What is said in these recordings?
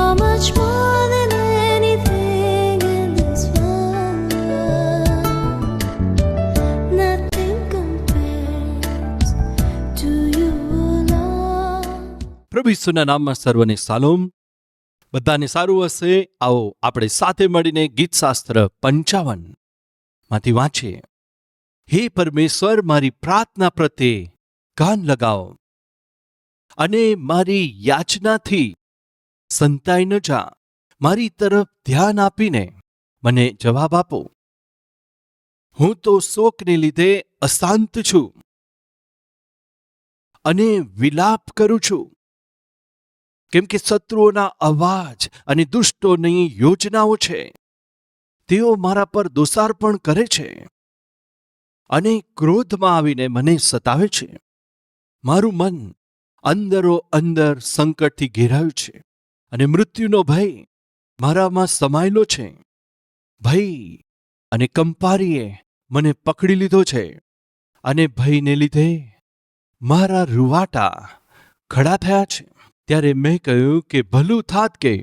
You're much more than anything in this world. Nothing compares to you, Lord. પ્રભુ ઈસુના નામમાં સર્વને શાલોમ. બધાને સારું હશે. આવો આપણે સાથે મળીને ગીતશાસ્ત્ર 55 માંથી વાંચીએ. હે પરમેશ્વર, મારી પ્રાર્થના પ્રત્યે કાન લગાવો અને મારી યાચનાથી સંતાઈ ન જા. મારી તરફ ધ્યાન આપીને મને જવાબ આપો. હું તો શોકને લીધે અશાંત છું અને વિલાપ કરું છું, કેમ કે શત્રુઓના અવાજ અને દુષ્ટોની યોજનાઓ છે. તેઓ મારા પર દોષાર્પણ કરે છે અને ક્રોધમાં આવીને મને સતાવે છે. મારું મન અંદરો અંદર સંકટથી ઘેરાયું છે અને મૃત્યુનો ભય મારામાં સમાયેલો છે. ભય અને કંપારીએ મને પકડી લીધો છે અને ભયને લીધે મારા રૂવાટા ખડા થયા છે. ત્યારે મેં કહ્યું કે ભલું થાત કે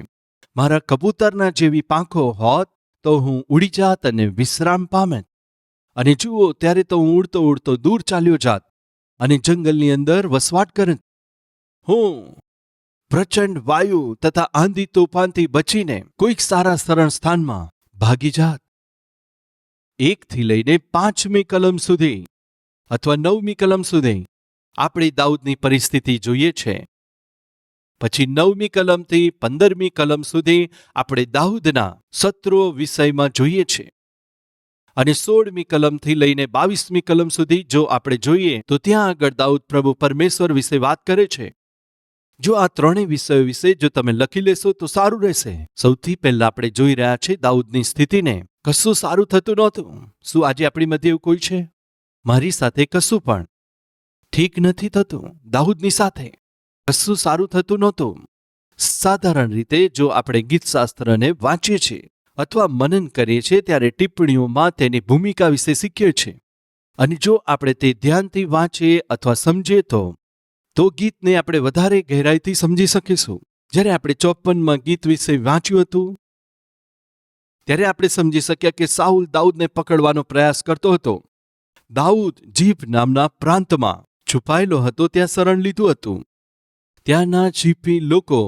મારા કબૂતરના જેવી પાંખો હોત, તો હું ઉડી જાત અને વિશ્રામ પામેત. અને જુઓ, ત્યારે તો હું ઉડતો ઉડતો દૂર ચાલ્યો જાત અને જંગલની અંદર વસવાટ કરત. હું પ્રચંડ વાયુ તથા આંધી તોફાનથી બચીને કોઈક સારા સરળ સ્થાનમાં ભાગી જાત. 1 થી લઈને 5મી કલમ સુધી અથવા 9મી કલમ સુધી આપણે દાઉદની પરિસ્થિતિ જોઈએ છે. પછી 9મી કલમથી 15મી કલમ સુધી આપણે દાઉદના શત્રુઓ વિષયમાં જોઈએ છે. અને 16મી કલમથી લઈને 22મી કલમ સુધી જો આપણે જોઈએ તો ત્યાં આગળ દાઉદ પ્રભુ પરમેશ્વર વિશે વાત કરે છે. જો આ ત્રણેય વિષયો વિશે જો તમે લખી લેશો તો સારું રહેશે. સૌથી પહેલા આપણે જોઈ રહ્યા છે દાઉદની સ્થિતિને. કશું સારું થતું નહોતું. શું આજે આપણી મધ્ય એવું કોઈ છે? મારી સાથે કશું પણ ઠીક નથી થતું. દાઉદની સાથે કશું સારું થતું નહોતું. સાધારણ રીતે જો આપણે ગીતશાસ્ત્રને વાંચીએ છીએ અથવા મનન કરીએ છીએ ત્યારે ટિપ્પણીઓમાં તેની ભૂમિકા વિશે શીખીએ છીએ. અને જો આપણે તે ધ્યાનથી વાંચીએ અથવા સમજીએ તો ગીતને આપણે વધારે ગહેરાઈથી સમજી શકીશું. જ્યારે આપણે 54માં ગીત વિશે વાંચ્યું હતું ત્યારે આપણે સમજી શક્યા કે સાઉલ દાઉદને પકડવાનો પ્રયાસ કરતો હતો. દાઉદ જીફ નામના પ્રાંતમાં છુપાયેલો હતો. ત્યાં શરણ લીધું હતું. ત્યાંના જીફી લોકો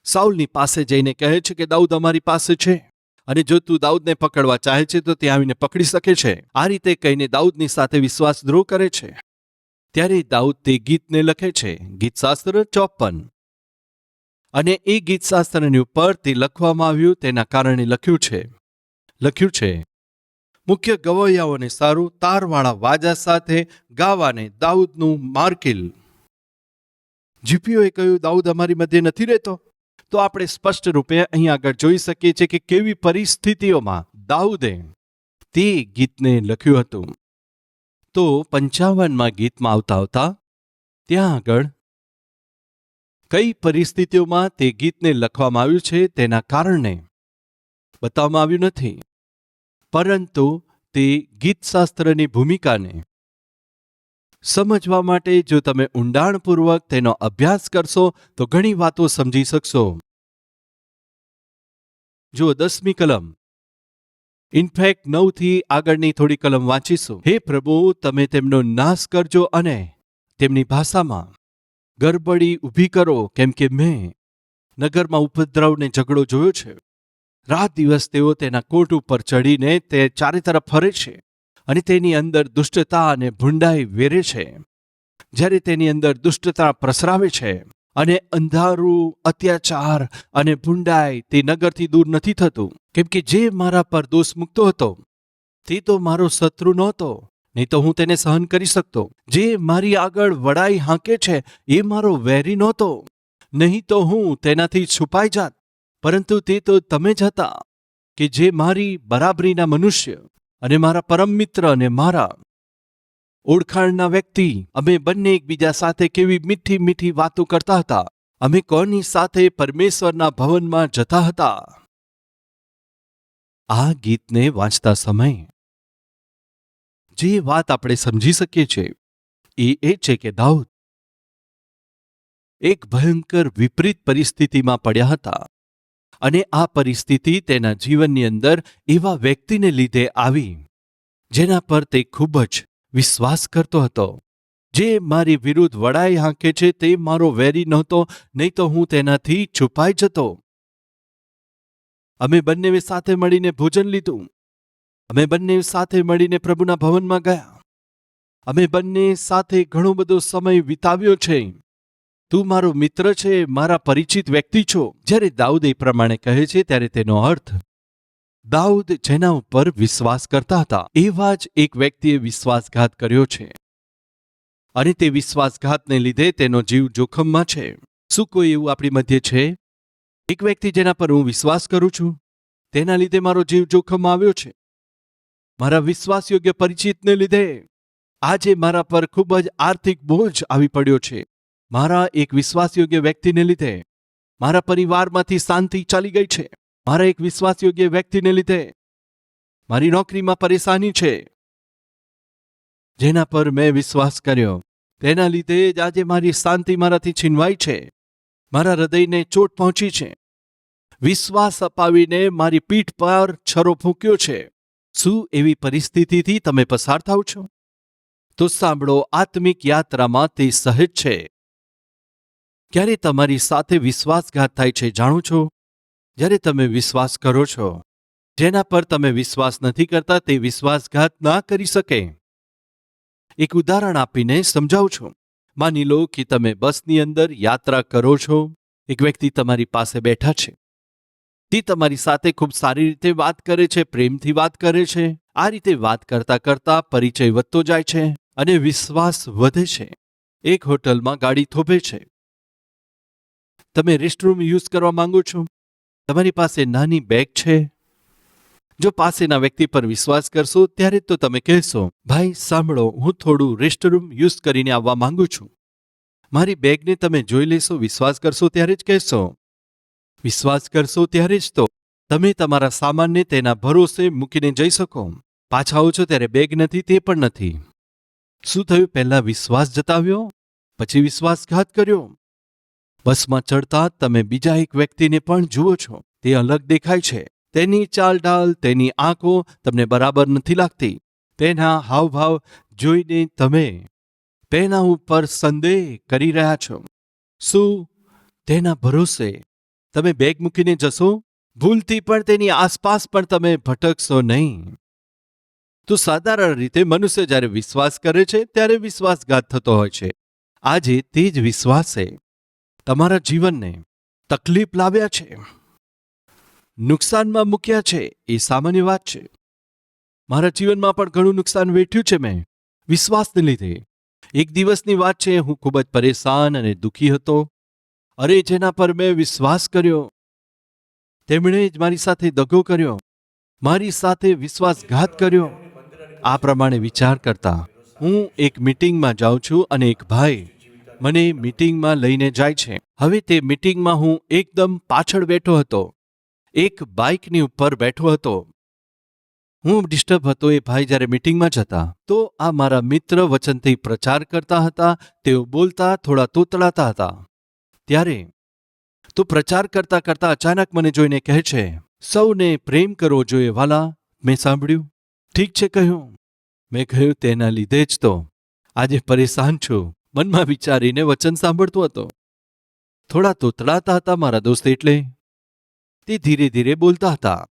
સાઉલની પાસે જઈને કહે છે કે દાઉદ અમારી પાસે છે અને જો તું દાઉદને પકડવા ચાહે છે તો ત્યાં આવીને પકડી શકે છે. આ રીતે કહીને દાઉદની સાથે વિશ્વાસદ્રોહ કરે છે. ત્યારે દાઉદ તે ગીતને લખે છે, ગીતશાસ્ત્ર 54. અને એ ગીતશાસ્ત્રની ઉપર તે લખવામાં આવ્યું તેના કારણે લખ્યું છે મુખ્ય ગવૈયાઓને સારું તારવાળા વાજા સાથે ગાવાને દાઉદનું માર્કિલ. જીપીઓએ કહ્યું દાઉદ અમારી મધ્યે નથી રહેતો. તો આપણે સ્પષ્ટ રૂપે અહીં આગળ જોઈ શકીએ છીએ કે કેવી પરિસ્થિતિઓમાં દાઉદે તે ગીતને લખ્યું હતું. તો 55માં ગીતમાં આવતા ત્યાં આગળ કઈ પરિસ્થિતિઓમાં તે ગીતને લખવામાં આવ્યું છે તેના કારણે બતાવવામાં આવ્યું નથી. પરંતુ તે ગીતશાસ્ત્રની ભૂમિકાને સમજવા માટે જો તમે ઊંડાણપૂર્વક તેનો અભ્યાસ કરશો તો ઘણી વાતો સમજી શકશો. જો 10મી કલમ, ઇનફેક્ટ 9 થી આગળની થોડી કલમ વાંચીશું. હે પ્રભુ, તમે તેમનો નાશ કરજો અને તેમની ભાષામાં ગરબડી ઊભી કરો, કેમ કે મેં નગરમાં ઉપદ્રવને ઝઘડો જોયો છે. રાત દિવસ તેઓ તેના કોટ ઉપર ચડીને તે ચારે તરફ ફરે છે અને તેની અંદર દુષ્ટતા અને ભૂંડાઈ વેરે છે. જ્યારે તેની અંદર દુષ્ટતા પ્રસરાવે છે અને અંધારું, અત્યાચાર અને ભૂંડાઈ તે નગરથી દૂર નથી થતું. કેમ કે જે મારા પર દોષ મૂકતો હતો તે તો મારો શત્રુ નહોતો, નહીં તો હું તેને સહન કરી શકતો. જે મારી આગળ વડાઈ હાંકે છે એ મારો વેરી નહોતો, નહીં તો હું તેનાથી છુપાઈ જાત. પરંતુ તે તો તમે જ હતા કે જે મારી બરાબરીના મનુષ્ય અને મારા પરમ મિત્ર અને મારા ઓળખાણના વ્યક્તિ. અમે બંને એકબીજા સાથે કેવી મીઠી મીઠી વાતો કરતા હતા. અમે કોની સાથે પરમેશ્વરના ભવનમાં જતા હતા. આ ગીતને વાંચતા સમયે જે વાત આપણે સમજી શકીએ છીએ એ છે કે દાઉદ એક ભયંકર વિપરીત પરિસ્થિતિમાં પડ્યા હતા. અને આ પરિસ્થિતિ તેના જીવનની અંદર એવા વ્યક્તિને લીધે આવી જેના પર તે ખૂબ જ વિશ્વાસ કરતો હતો. જે મારી વિરુદ્ધ વડાઈ હાંકે છે તે મારો વેરી નહોતો, નહીં તો હું તેનાથી છુપાઈ જતો. અમે બંને સાથે મળીને ભોજન લીધું. અમે બંને સાથે મળીને પ્રભુના ભવનમાં ગયા. અમે બંને સાથે ઘણો બધો સમય વિતાવ્યો છે. તું મારો મિત્ર છે, મારા પરિચિત વ્યક્તિ છો. જ્યારે દાઉદ એ પ્રમાણે કહે છે ત્યારે તેનો અર્થ દાઉદ જેના ઉપર વિશ્વાસ કરતા હતા એવા જ એક વ્યક્તિએ વિશ્વાસઘાત કર્યો છે અને તે વિશ્વાસઘાતને લીધે તેનો જીવ જોખમમાં છે. શું કોઈ એવું આપણી મધ્યે છે? એક વ્યક્તિ જેના પર હું વિશ્વાસ કરું છું તેના લીધે મારો જીવ જોખમમાં આવ્યો છે. મારા વિશ્વાસયોગ્ય પરિચિતને લીધે આજે મારા પર ખૂબ જ આર્થિક બોજ આવી પડ્યો છે. મારા એક વિશ્વાસયોગ્ય વ્યક્તિને લીધે મારા પરિવારમાંથી શાંતિ ચાલી ગઈ છે. મારા એક વિશ્વાસયોગ્ય વ્યક્તિને લીધે મારી નોકરીમાં પરેશાની છે. જેના પર મેં વિશ્વાસ કર્યો તેના લીધે જ આજે મારી શાંતિ મારાથી છીનવાઈ છે. મારા હૃદયને ચોટ પહોંચી છે. વિશ્વાસ અપાવીને મારી પીઠ પર છરો ફૂંક્યો છે. શું એવી પરિસ્થિતિથી તમે પસાર થાવ છો? તો સાંભળો, આત્મિક યાત્રામાં તે સહેજ છે. ક્યારે તમારી સાથે વિશ્વાસઘાત થાય છે જાણો છો? જ્યારે તમે વિશ્વાસ કરો છો જેના પર તમે વિશ્વાસ નથી કરતા તે વિશ્વાસઘાત ના કરી શકે. એક ઉદાહરણ આપીને સમજાવું છું. માની લો કે તમે બસની અંદર યાત્રા કરો છો. એક વ્યક્તિ તમારી પાસે બેઠા છે. તે તમારી સાથે ખૂબ સારી રીતે વાત કરે છે, પ્રેમથી વાત કરે છે. આ રીતે વાત કરતા કરતા પરિચય વધતો જાય છે અને વિશ્વાસ વધે છે. એક હોટલમાં ગાડી થોભે છે. તમે રેસ્ટરૂમ યુઝ કરવા માંગો છો. તમારી પાસે નાની બેગ છે. જો પાસેના વ્યક્તિ પર વિશ્વાસ કરશો ત્યારે તો તમે કહેશો, ભાઈ સાંભળો, હું થોડું રેસ્ટરૂમ યુઝ કરીને આવવા માંગુ છું. મારી બેગને તમે જોઈ લેશો. વિશ્વાસ કરશો ત્યારે જ કહેશો. વિશ્વાસ કરશો ત્યારે જ તો તમે તમારા સામાનને તેના ભરોસે મૂકીને જઈ શકો. પાછા આવો છો ત્યારે બેગ નથી, તે પણ નથી. શું થયું? પહેલા વિશ્વાસ જતાવ્યો, પછી વિશ્વાસઘાત કર્યો. બસમાં ચડતા તમે બીજા એક વ્યક્તિને પણ જુઓ છો. તે અલગ દેખાય છે. તેની ચાલઢાલ, તેની આંખો તમને બરાબર નથી લાગતી. તેના હાવભાવ જોઈને તમે તેના ઉપર સંદેહ કરી રહ્યા છો. શું તેના ભરોસે તમે બેગ મૂકીને જશો? ભૂલથી પણ તેની આસપાસ પણ તમે ભટકશો નહીં. તો સાધારણ રીતે મનુષ્ય જ્યારે વિશ્વાસ કરે છે ત્યારે વિશ્વાસઘાત થતો હોય છે. આજે તે જ વિશ્વાસે તમારા જીવનને તકલીફ લાવ્યા છે, નુકસાનમાં મૂક્યા છે. એ સામાન્ય વાત છે. મારા જીવનમાં પણ ઘણું નુકસાન વેઠ્યું છે મેં વિશ્વાસને લીધે. એક દિવસની વાત છે, હું ખૂબ જ પરેશાન અને દુઃખી હતો. અરે જેના પર મેં વિશ્વાસ કર્યો તેમણે જ મારી સાથે દગો કર્યો, મારી સાથે વિશ્વાસઘાત કર્યો. આ પ્રમાણે વિચાર કરતા હું એક મીટિંગમાં જાઉં છું અને એક ભાઈ મને મીટિંગમાં લઈને જાય છે. હવે તે મીટિંગમાં હું એકદમ પાછળ બેઠો હતો. એક બાઇકની ઉપર બેઠો હતો. હું ડિસ્ટર્બ હતો. એ ભાઈ જ્યારે મીટિંગમાં જતા તો આ મારા મિત્ર વચનથી પ્રચાર કરતા હતા. તેઓ બોલતા થોડા તોતળાતા હતા. ત્યારે તો પ્રચાર કરતા કરતા અચાનક મને જોઈને કહે છે, સૌને પ્રેમ કરવો જોઈએ વાલા. મેં સાંભળ્યું. ઠીક છે કહ્યું. મેં કહ્યું તેના લીધે જ તો આજે પરેશાન છું. મનમાં વિચારીને વચન સાંભળતો હતો. થોડા તોતળાતા હતા મારા દોસ્ત, એટલે તે ધીરે ધીરે બોલતા હતા.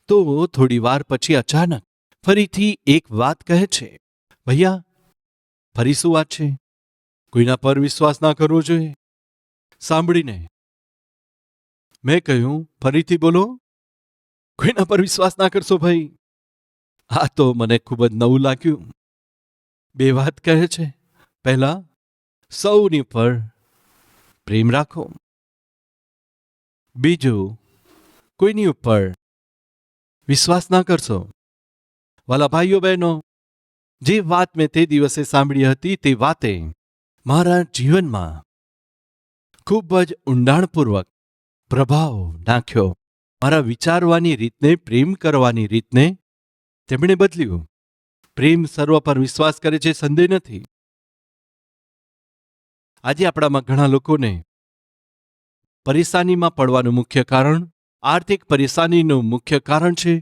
તો થોડી વાર પછી અચાનક ફરીથી એક વાત કહે છે, ભૈયા ફરી શું વાત છે? કોઈના પર વિશ્વાસ ના કરવો જોઈએ. સાંભળીને મેં કહ્યું, ફરીથી બોલો. કોઈના પર વિશ્વાસ ના કરશો ભાઈ. આ તો મને ખૂબ જ નવું લાગ્યું. બે વાત કહે છે. પહેલા, સૌની પર પ્રેમ રાખો. બીજું, કોઈની ઉપર વિશ્વાસ ના કરશો. વાલા ભાઈઓ બહેનો, જે વાત મેં તે દિવસે સાંભળી હતી તે વાતે મારા જીવનમાં ખૂબ જ ઊંડાણપૂર્વક પ્રભાવ નાખ્યો. મારા વિચારવાની રીતને, પ્રેમ કરવાની રીતને તેમણે બદલ્યું. પ્રેમ સર્વ પર વિશ્વાસ કરે છે, સંદેહ નથી. આજે આપણામાં ઘણા લોકોને પરેશાનીમાં પડવાનું મુખ્ય કારણ આર્થિક પરેશાનીનું મુખ્ય કારણ છે,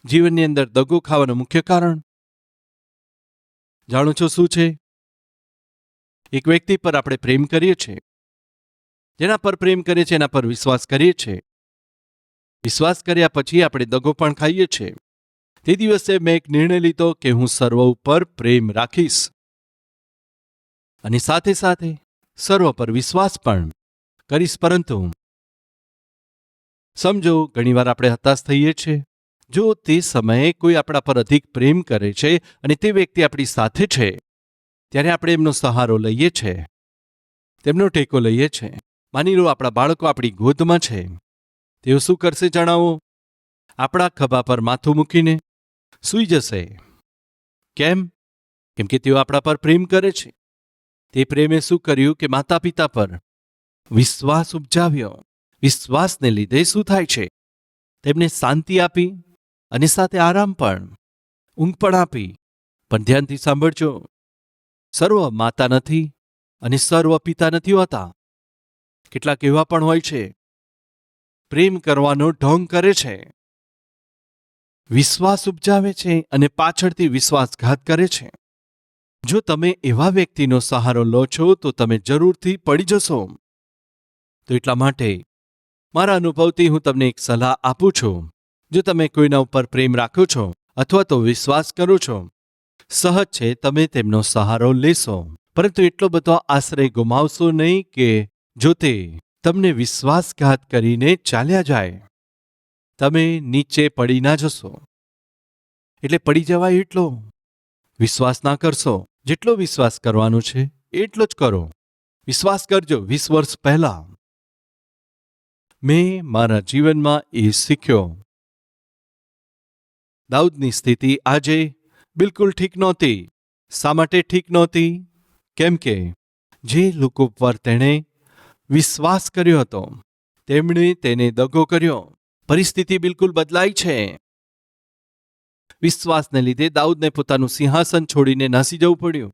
જીવનની અંદર દગો ખાવાનું મુખ્ય કારણ. જાણો છો શું છે? એક વ્યક્તિ પર આપણે પ્રેમ કરીએ છીએ, જેના પર પ્રેમ કરીએ છીએ એના પર વિશ્વાસ કરીએ છીએ. વિશ્વાસ કર્યા પછી આપણે દગો પણ ખાઈએ છીએ. તે દિવસે મેં એક નિર્ણય લીધો કે હું સર્વ ઉપર પ્રેમ રાખીશ અને સાથે સાથે સર્વ પર વિશ્વાસ પણ કરીશ. પરંતુ સમજો, ઘણીવાર આપણે હતાશ થઈએ છીએ. જો તે સમયે કોઈ આપણા પર અધિક પ્રેમ કરે છે અને તે વ્યક્તિ આપણી સાથે છે, ત્યારે આપણે એમનો સહારો લઈએ છીએ, તેમનો ટેકો લઈએ છીએ. માની લો આપણા બાળકો આપણી ગોદમાં છે. તેઓ શું કરશે જણાવો? આપણા ખભા પર માથું મૂકીને સૂઈ જશે. કેમ? કેમ કે તેઓ આપણા પર પ્રેમ કરે છે. તે પ્રેમે શું કર્યું કે માતા પિતા પર વિશ્વાસ ઉપજાવ્યો. વિશ્વાસને લીધે શું થાય છે? તેમને શાંતિ આપી અને સાથે આરામ પણ, ઊંઘ પણ આપી. પણ ધ્યાનથી સાંભળજો, સર્વ માતા નથી અને સર્વ પિતા નથી હોતા. કેટલાક એવા પણ હોય છે, પ્રેમ કરવાનો ઢોંગ કરે છે, વિશ્વાસ ઉપજાવે છે અને પાછળથી વિશ્વાસઘાત કરે છે. જો તમે એવા વ્યક્તિનો સહારો લો છો તો તમે જરૂરથી પડી જશો. તો એટલા માટે મારા અનુભવથી હું તમને એક સલાહ આપું છું. જો તમે કોઈના ઉપર પ્રેમ રાખો છો અથવા તો વિશ્વાસ કરો છો, સહજ છે તમે તેમનો સહારો લેશો. પરંતુ એટલો બધો આશ્રય ગુમાવશો નહીં કે જો તે તમને વિશ્વાસઘાત કરીને ચાલ્યા જાય, તમે નીચે પડી ના જશો. એટલે પડી જવાય એટલો વિશ્વાસ ના કરશો. જેટલો વિશ્વાસ કરવાનો છે એટલો જ કરો. વિશ્વાસ કરજો. 20 વર્ષ પહેલા મેં મારા જીવનમાં એ શીખ્યો. દાઉદની સ્થિતિ આજે બિલકુલ ઠીક નહોતી. શા માટે ઠીક નહોતી? કેમ કે જે લોકો પર તેણે વિશ્વાસ કર્યો હતો, તેમણે તેને દગો કર્યો. પરિસ્થિતિ બિલકુલ બદલાઈ છે. વિશ્વાસને લીધે દાઉદને પોતાનું સિંહાસન છોડીને નાસી જવું પડ્યું.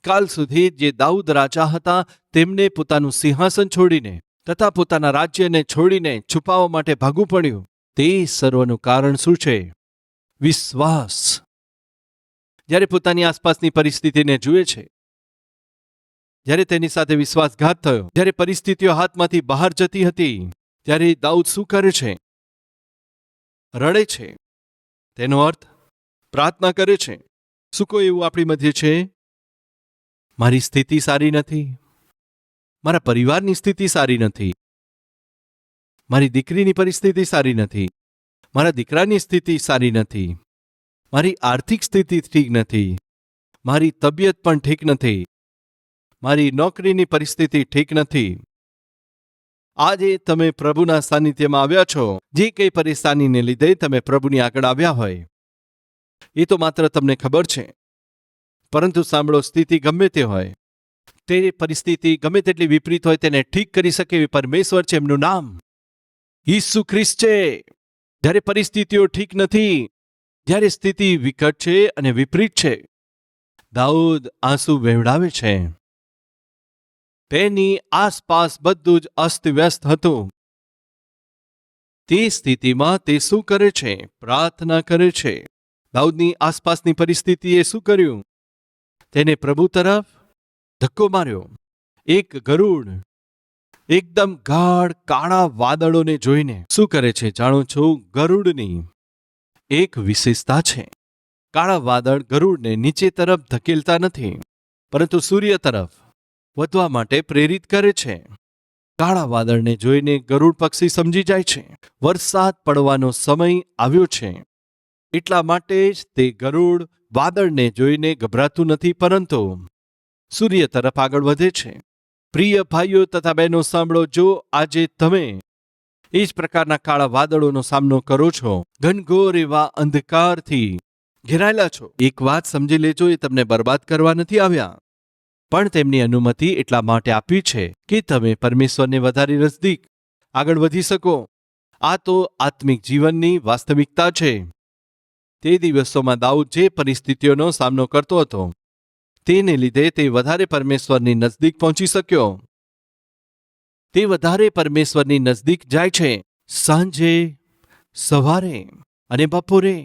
કાલ સુધી જે દાઉદ રાજા હતા, તેમને પોતાનું સિંહાસન છોડીને તથા પોતાના રાજ્યને છોડીને છુપાવવા માટે ભાગવું પડ્યું. તે સર્વનું કારણ શું છે? વિશ્વાસ. જ્યારે પોતાની આસપાસની પરિસ્થિતિને જુએ છે, જ્યારે તેની સાથે વિશ્વાસઘાત થયો, જ્યારે પરિસ્થિતિઓ હાથમાંથી બહાર જતી હતી, ત્યારે દાઉદ શું કરે છે? રડે છે. તેનો અર્થ પ્રાર્થના કરે છે. શું કોઈ એવું આપણી મધ્યે છે? મારી સ્થિતિ સારી નથી, મારા પરિવારની સ્થિતિ સારી નથી, મારી દીકરીની પરિસ્થિતિ સારી નથી, મારા દીકરાની સ્થિતિ સારી નથી, મારી આર્થિક સ્થિતિ ઠીક નથી, મારી તબિયત પણ ઠીક નથી, મારી નોકરીની પરિસ્થિતિ ઠીક નથી. આજે તમે પ્રભુના સાનિધ્યમાં આવ્યા છો. જે કંઈ પરેશાનીને લીધે તમે પ્રભુની આગળ આવ્યા હોય, એ તો માત્ર તમને ખબર છે. પરંતુ સાંભળો, સ્થિતિ ગમે તે હોય, તે પરિસ્થિતિ ગમે તેટલી વિપરીત હોય, તેને ઠીક કરી શકે એવી પરમેશ્વર છે. એમનું નામ ઈસુ ખ્રિસ્ત છે. જ્યારે પરિસ્થિતિઓ ઠીક નથી, જ્યારે સ્થિતિ વિકટ છે અને વિપરીત છે, દાઉદ આંસુ વહેવડાવે છે. તેની આસપાસ બધું જ અસ્તવ્યસ્ત હતું. તે સ્થિતિમાં તે શું કરે છે? પ્રાર્થના કરે છે. દાઉદની આસપાસની પરિસ્થિતિએ શું કર્યું? તેને પ્રભુ તરફ ધક્કો માર્યો. એક ગરુડ એકદમ ગાઢ કાળા વાદળોને જોઈને શું કરે છે જાણો છો? ગરુડની એક વિશેષતા છે. કાળા વાદળ ગરુડને નીચે તરફ ધકેલતા નથી, પરંતુ સૂર્ય તરફ વધવા માટે પ્રેરિત કરે છે. કાળા વાદળને જોઈને ગરુડ પક્ષી સમજી જાય છે વરસાદ પડવાનો સમય આવ્યો છે. એટલા માટે જ તે ગરુડ વાદળને જોઈને ગભરાતું નથી, પરંતુ સૂર્ય તરફ આગળ વધે છે. પ્રિય ભાઈઓ તથા બહેનો સાંભળો, જો આજે તમે એ જ પ્રકારના કાળા વાદળોનો સામનો કરો છો, ઘનઘોર એવા અંધકારથી ઘેરાયેલા છો, એક વાત સમજી લેજો, એ તમને બરબાદ કરવા નથી આવ્યા, પણ તેમની અનુમતિ એટલા માટે આપી છે કે તમે પરમેશ્વરને વધારે નજદીક આગળ વધી શકો. આ તો આત્મિક જીવનની વાસ્તવિકતા છે. તે દિવસોમાં દાઉદ જે પરિસ્થિતિઓનો સામનો કરતો હતો, તેને લીધે તે વધારે પરમેશ્વરની નજદીક પહોંચી શક્યો. તે વધારે પરમેશ્વરની નજદીક જાય છે. સાંજે, સવારે અને બપોરે.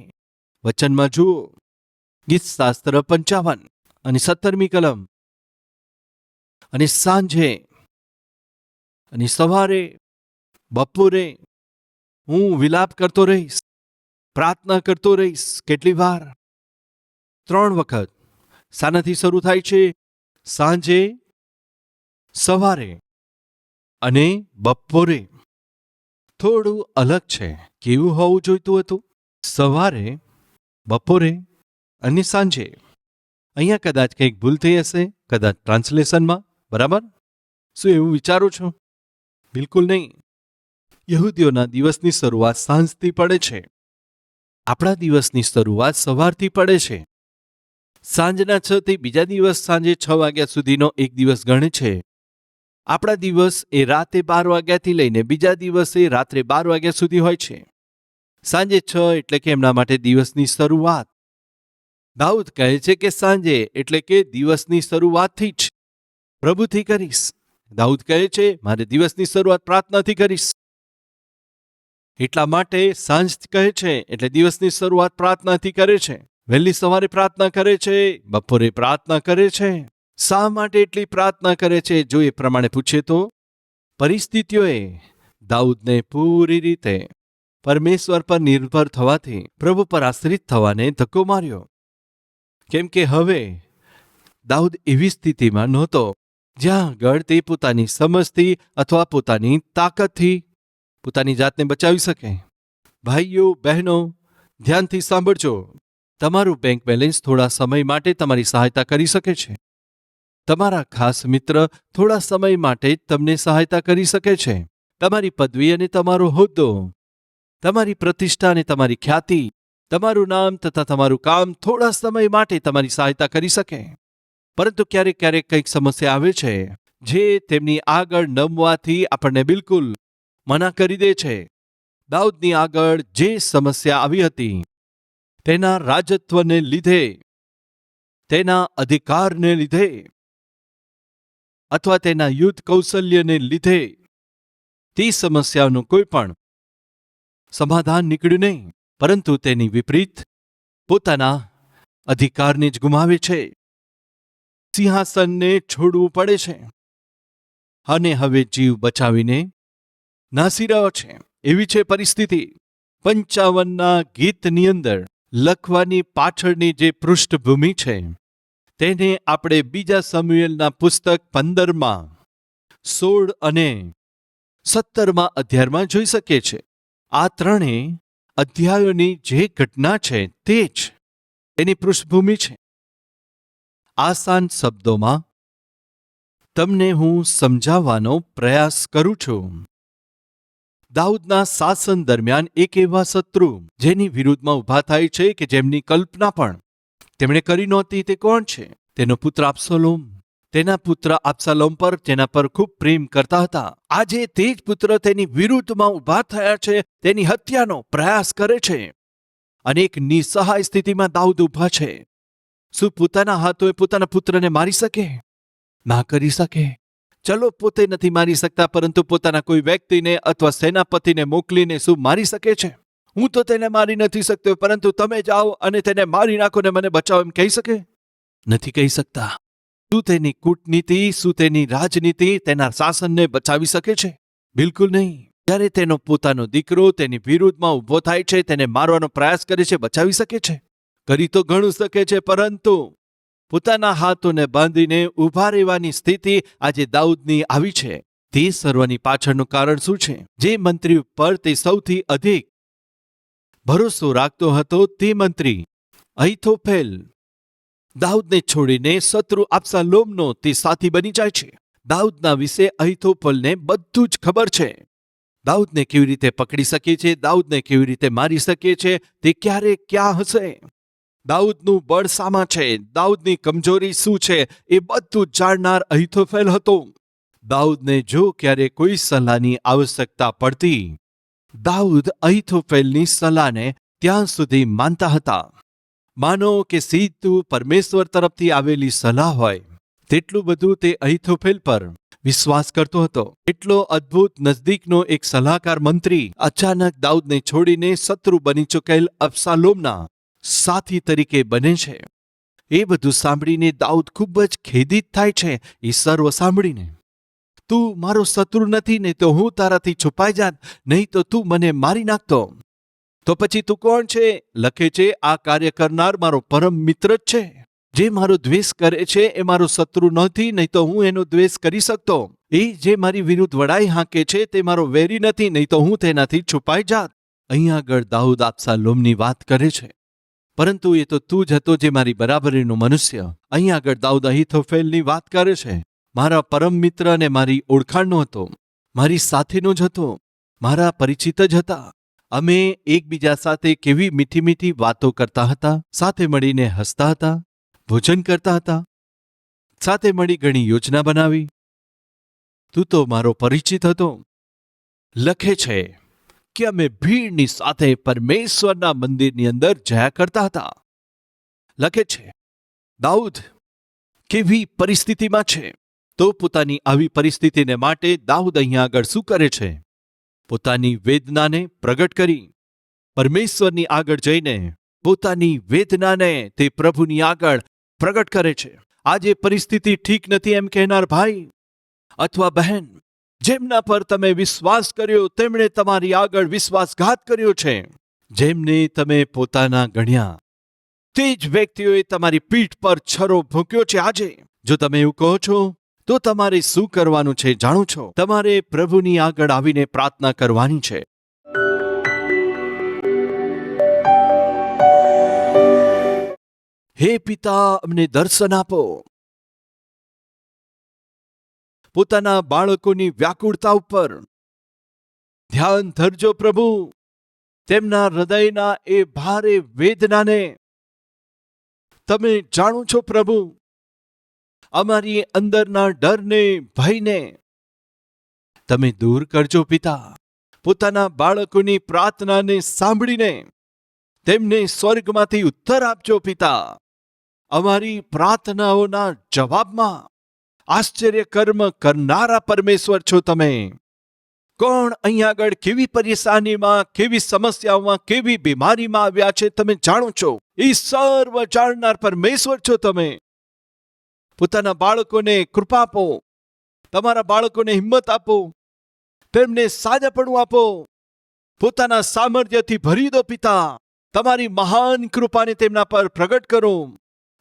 વચનમાં જુઓ, ગીતશાસ્ત્ર 55 અને 17મી કલમ. અને સાંજે અને સવારે, બપોરે હું વિલાપ કરતો રહીશ, પ્રાર્થના કરતો રહીશ. કેટલી વાર? 3 વખત. શાનાથી શરૂ થાય છે? સાંજે, સવારે અને બપોરે. થોડું અલગ છે. કેવું હોવું જોઈતું હતું? સવારે, બપોરે અને સાંજે. અહીંયા કદાચ કંઈક ભૂલ થઈ હશે, કદાચ ટ્રાન્સલેશનમાં. બરાબર? શું એવું વિચારો છો? બિલકુલ નહીં. યહૂદીઓના દિવસની શરૂઆત સાંજથી પડે છે. આપણા દિવસની શરૂઆત સવારથી પડે છે. સાંજના 6 થી બીજા દિવસ સાંજે 6 વાગ્યા સુધીનો એક દિવસ ગણે છે. આપણા દિવસ એ રાતે 12 વાગ્યાથી લઈને બીજા દિવસે રાત્રે 12 વાગ્યા સુધી હોય છે. સાંજે 6 એટલે કે એમના માટે દિવસની શરૂઆત. દાઉદ કહે છે કે સાંજે એટલે કે દિવસની શરૂઆતથી જ પ્રભુથી કરીશ. દાઉદ કહે છે, મારે દિવસની શરૂઆત પ્રાર્થનાથી કરીશ. એટલા માટે સાંજ કહે છે એટલે દિવસની શરૂઆત પ્રાર્થનાથી કરે છે. વહેલી સવારે પ્રાર્થના કરે છે, બપોરે પ્રાર્થના કરે છે. શા માટે એટલી પ્રાર્થના કરે છે? જો એ પ્રમાણે પૂછે તો પરિસ્થિતિઓએ દાઉદને પૂરી રીતે પરમેશ્વર પર નિર્ભર થવાથી, પ્રભુ પર આશ્રિત થવાને ધક્કો માર્યો. કેમ કે હવે દાઉદ એવી સ્થિતિમાં નહોતો જ્યાં આગળ તે પોતાની સમજથી અથવા પોતાની તાકાતથી પોતાની જાતને બચાવી શકે. ભાઈઓ, બહેનો, ધ્યાનથી સાંભળજો. તમારું બેંક બેલેન્સ થોડા સમય માટે તમારી સહાયતા કરી શકે છે. તમારા ખાસ મિત્ર થોડા સમય માટે જ તમને સહાયતા કરી શકે છે. તમારી પદવી અને તમારો હોદ્દો, તમારી પ્રતિષ્ઠા અને તમારી ખ્યાતિ, તમારું નામ તથા તમારું કામ થોડા સમય માટે તમારી સહાયતા કરી શકે. પરંતુ ક્યારેક ક્યારેક કંઈક સમસ્યા આવે છે જે તેમની આગળ નમવાથી આપણને બિલકુલ મના કરી દે છે. દાઉદની આગળ જે સમસ્યા આવી હતી તેના રાજત્વને લીધે, તેના અધિકારને લીધે અથવા તેના યુદ્ધ કૌશલ્યને લીધે તે સમસ્યાનું કોઈ પણ સમાધાન નીકળ્યું નહીં, પરંતુ તેની વિપરીત પોતાના અધિકારને જ ગુમાવે છે. સિંહાસનને છોડવું પડે છે અને હવે જીવ બચાવીને નાસી રહ્યો છે. એવી છે પરિસ્થિતિ. 55ના ગીતની અંદર લખવાની પાછળની જે પૃષ્ઠભૂમિ છે તેને આપણે બીજા સમુએલના પુસ્તક 15માં 16 અને 17માં અધ્યાયમાં જોઈ શકીએ છીએ. આ ત્રણેય અધ્યાયોની જે ઘટના છે તે જ એની પૃષ્ઠભૂમિ છે. આસાન શબ્દોમાં તમને હું સમજાવવાનો પ્રયાસ કરું છું. દાઉદના શાસન દરમિયાન એક એવા શત્રુ જેની વિરુદ્ધમાં ઊભા થાય છે કે જેમની કલ્પના પણ તેમણે કરી નહોતી. તે કોણ છે? તેનો પુત્ર અબસલોમ. તેના પુત્ર અબસલોમ પર જેના પર ખૂબ પ્રેમ કરતા હતા, આજે તે જ પુત્ર તેની વિરુદ્ધમાં ઊભા થયા છે, તેની હત્યાનો પ્રયાસ કરે છે. અને એક નિસહાય સ્થિતિમાં દાઉદ ઊભા છે. શું પોતાના હાથોએ પોતાના પુત્રને મારી શકે? ના કરી શકે. ચલો, પોતે નથી મારી શકતા, પરંતુ પોતાના કોઈ વ્યક્તિને અથવા સેનાપતિને મોકલીને શું મારી શકે છે? હું તો તેને મારી નથી શકતો, પરંતુ તમે જાઓ અને તેને મારી નાખો ને મને બચાવો, એમ કહી શકે? નથી કહી શકતા. શું તેની કૂટનીતિ, શું તેની રાજનીતિ તેના શાસનને બચાવી શકે છે? બિલકુલ નહીં. જ્યારે તેનો પોતાનો દીકરો તેની વિરુદ્ધમાં ઊભો થાય છે, તેને મારવાનો પ્રયાસ કરે છે, બચાવી શકે છે? કરી તો ઘણું શકે છે, પરંતુ પોતાના હાથોને બાંધીને ઊભા રહેવાની સ્થિતિ આજે દાઉદની આવી છે. તે સર્વની પાછળનું કારણ શું છે? જે મંત્રી ઉપર તે સૌથી અધિક ભરોસો રાખતો હતો તે મંત્રી અહીથોફેલ દાઉદને છોડીને શત્રુ અબશાલોમનો તે સાથી બની જાય છે. દાઉદના વિશે અહીથોફેલને બધું જ ખબર છે. દાઉદને કેવી રીતે પકડી શકે છે, દાઉદને કેવી રીતે મારી શકે છે, તે ક્યારે ક્યાં હશે, દાઉદનું બળ શામાં છે, દાઉદની કમજોરી શું છે, એ બધું જાણનાર અહીથોફેલ હતો. દાઉદને જો ક્યારે કોઈ સલાહની આવશ્યકતા પડતી, દાઉદ અહીથોફેલની સલાહને ત્યાં સુધી માનતા હતા. માનો કે સીધું પરમેશ્વર તરફથી આવેલી સલાહ હોય તેટલું બધું તે અહીથોફેલ પર વિશ્વાસ કરતો હતો. એટલો અદ્ભુત નજદીકનો એક સલાહકાર મંત્રી અચાનક દાઉદને છોડીને શત્રુ બની ચૂકેલ અબશાલોમના સાથી તરીકે બને છે. એ બધું સાંભળીને દાઉદ ખૂબ જ ખેદિત થાય છે. એ સર્વ સાંભળીને, તું મારો શત્રુ નથી ને તો હું તારાથી છુપાઈ જાત, નહીં તો તું મને મારી નાખતો. તો પછી તું કોણ છે? લખે છે, આ કાર્ય કરનાર મારો પરમ મિત્ર જ છે. જે મારો દ્વેષ કરે છે એ મારો શત્રુ નથી, નહીં તો હું એનો દ્વેષ કરી શકતો. એ જે મારી વિરુદ્ધ વડાઈ હાંકે છે તે મારો વેરી નથી, નહીં તો હું તેનાથી છુપાઈ જાત. અહીં આગળ દાઉદ અબશાલોમની વાત કરે છે, પરંતુ એ તો તું જ હતો જે મારી બરાબરીનો મનુષ્ય. અહીં આગળ દાઉદ અહીથોફેલની વાત કરે છે. મારા પરમ મિત્ર અને મારી ઓળખાણનો હતો, મારી સાથેનો જ હતો, મારા પરિચિત જ હતા. અમે એકબીજા સાથે કેવી મીઠી મીઠી વાતો કરતા હતા, સાથે મળીને હસતા હતા, ભોજન કરતા હતા, સાથે મળી ઘણી યોજના બનાવી. તું તો મારો પરિચિત હતો. લખે છે કે અમે ભીડની સાથે પરમેશ્વરના મંદિરની અંદર જયા કરતા હતા. લખે છે દાઉદ કેવી પરિસ્થિતિમાં છે, તો પોતાની આવી પરિસ્થિતિને માટે દાઉદ અહીંયા આગળ શું કરે છે? પોતાની વેદનાને પ્રગટ કરી પરમેશ્વરની આગળ જઈને પોતાની વેદનાને તે પ્રભુની આગળ પ્રગટ કરે છે. આજે પરિસ્થિતિ ઠીક નથી એમ કહેનાર ભાઈ અથવા બહેન, જેમના પર તમે વિશ્વાસ કર્યો તેમણે તમારી આગળ વિશ્વાસઘાત કર્યો છે, જેમને તમે પોતાના ગણ્યા તે જ વ્યક્તિઓએ તમારી પીઠ પર છરો ભૂંક્યો છે. આજે જો તમે એવું કહો છો તો તમારે શું કરવાનું છે જાણો છો? તમારે પ્રભુની આગળ આવીને પ્રાર્થના કરવાની છે. હે પિતા, અમને દર્શન આપો. પોતાના બાળકોની વ્યાકુળતા ઉપર ધ્યાન ધરજો પ્રભુ. તેમના હૃદયના એ ભારે વેદનાને તમે જાણો છો પ્રભુ. અમારી અંદરના ડરને, ભયને તમે દૂર કરજો પિતા. પોતાના બાળકોની પ્રાર્થનાને સાંભળીને તેમને સ્વર્ગમાંથી ઉત્તર આપજો પિતા. અમારી પ્રાર્થનાઓના જવાબમાં આશ્ચર્ય કર્મ કરનારા પરમેશ્વર છો તમે. કોણ અહીંયા આગળ કેવી પરેશાનીમાં, કેવી સમસ્યાઓમાં, કેવી બીમારીમાં આવ્યા છે તમે જાણો છો. એ સર્વ જાણનાર પરમેશ્વર છો તમે. પોતાના બાળકોને કૃપા આપો, તમારા બાળકોને હિંમત આપો, તેમને સાજાપણું આપો. પોતાના સામર્થ્યથી ભરી દો પિતા. તમારી મહાન કૃપાને તેમના પર પ્રગટ કરો.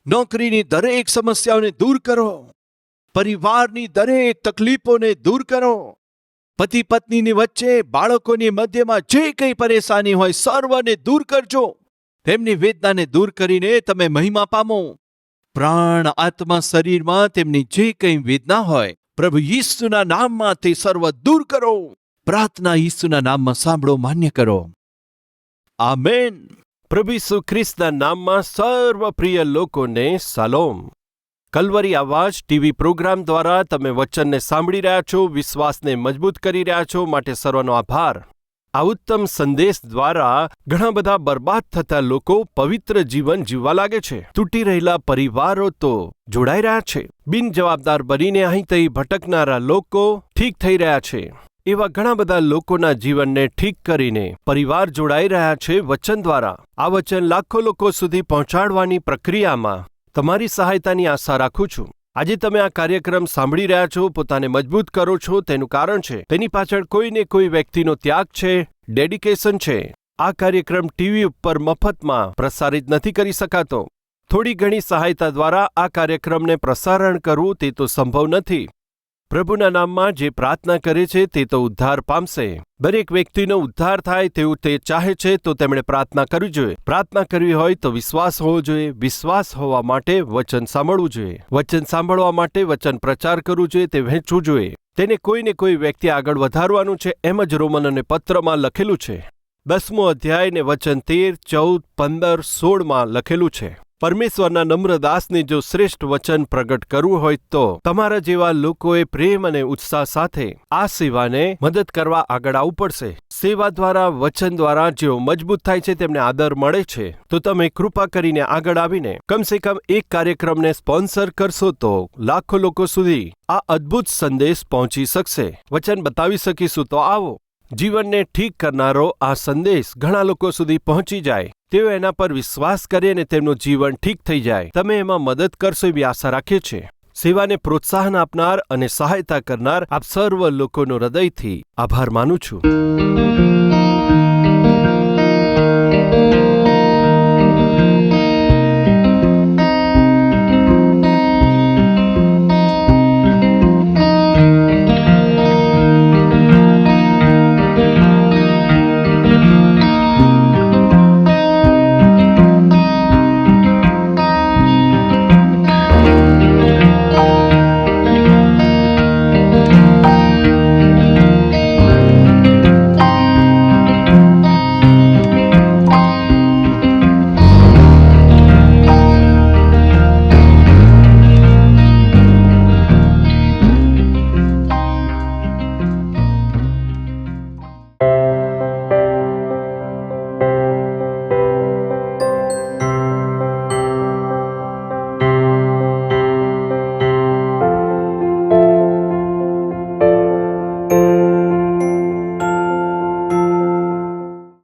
નોકરીની દરેક સમસ્યાઓને દૂર કરો. પરિવારની દરેક તકલીફોને દૂર કરો. પતિ પત્નીની વચ્ચે, બાળકોની મધ્યમાં જે કંઈ પરેશાની હોય સર્વને દૂર કરજો. તેમની વેદનાને દૂર કરીને તમે મહિમા પામો. પ્રાણ, આત્મા, શરીરમાં તેમની જે કંઈ વેદના હોય પ્રભુ ઈસુના નામમાં તે સર્વ દૂર કરો. પ્રાર્થના ઈસુના નામમાં સાંભળો, માન્ય કરો. આમેન. પ્રભુ ઈસુ ખ્રિસ્તના નામમાં સર્વ પ્રિય લોકોને સલોમ. કલ્વરી આવાજ ટીવી પ્રોગ્રામ દ્વારા તમે વચનને સાંભળી રહ્યા છો, વિશ્વાસને મજબૂત કરી રહ્યા છો, માટે સર્વનો આભાર. આ ઉત્તમ સંદેશ દ્વારા ઘણા બધા બરબાદ થતા લોકો પવિત્ર જીવન જીવવા લાગે છે. તૂટી રહેલા પરિવારો તો જોડાઈ રહ્યા છે. બિનજવાબદાર બનીને અહીં તહીં ભટકનારા લોકો ઠીક થઈ રહ્યા છે. એવા ઘણા બધા લોકોના જીવનને ઠીક કરીને પરિવાર જોડાઈ રહ્યા છે વચન દ્વારા. આ વચન લાખો લોકો સુધી પહોંચાડવાની પ્રક્રિયામાં તમારી સહાયતાની આશા રાખું છું. આજે તમે આ કાર્યક્રમ સાંભળી રહ્યા છો, પોતાને મજબૂત કરો છો, તેનું કારણ છે તેની પાછળ કોઈને કોઈ વ્યક્તિનો ત્યાગ છે, ડેડિકેશન છે. આ કાર્યક્રમ ટીવી ઉપર મફતમાં પ્રસારિત નથી કરી શકાતો. થોડી ઘણી સહાયતા દ્વારા આ કાર્યક્રમને પ્રસારણ કરવું તે તો સંભવ નથી. પ્રભુના નામમાં જે પ્રાર્થના કરે છે તે તો ઉદ્ધાર પામશે. દરેક વ્યક્તિનો ઉદ્ધાર થાય તેવું તે ચાહે છે, તો તેમણે પ્રાર્થના કરવી જોઈએ. પ્રાર્થના કરવી હોય તો વિશ્વાસ હોવો જોઈએ. વિશ્વાસ હોવા માટે વચન સાંભળવું જોઈએ. વચન સાંભળવા માટે વચન પ્રચાર કરવું જોઈએ, તે વહેંચવું જોઈએ. તેને કોઈને કોઈ વ્યક્તિ આગળ વધારવાનું છે, એમ જ રોમનોને પત્રમાં લખેલું છે. 10મો અધ્યાય ને વચન 13, 14, 15, 16માં લખેલું છે. પરમેશ્વરના નમ્ર દાસને જો શ્રેષ્ઠ વચન પ્રગટ કરવું હોય તો તમારા જેવા લોકોએ પ્રેમ અને ઉત્સાહ સાથે આ સેવાને મદદ કરવા આગળ આવવું પડશે. સેવા દ્વારા, વચન દ્વારા જેઓ મજબૂત થાય છે, તેમને આદર મળે છે. તો તમે કૃપા કરીને આગળ આવીને કમસે કમ એક કાર્યક્રમને સ્પોન્સર કરશો તો લાખો લોકો સુધી આ અદ્ભુત સંદેશ પહોંચી શકશે. વચન બતાવી શકીશું. તો આવો, જીવનને ઠીક કરનારો આ સંદેશ ઘણા લોકો સુધી પહોંચી જાય, તેઓ એના પર વિશ્વાસ કરે અને તેમનું જીવન ઠીક થઈ જાય. તમે એમાં મદદ કરશો એવી આશા રાખીએ છીએ. સેવાને પ્રોત્સાહન આપનાર અને સહાયતા કરનાર આપ સર્વ લોકોનો હૃદયથી આભાર માનું છું.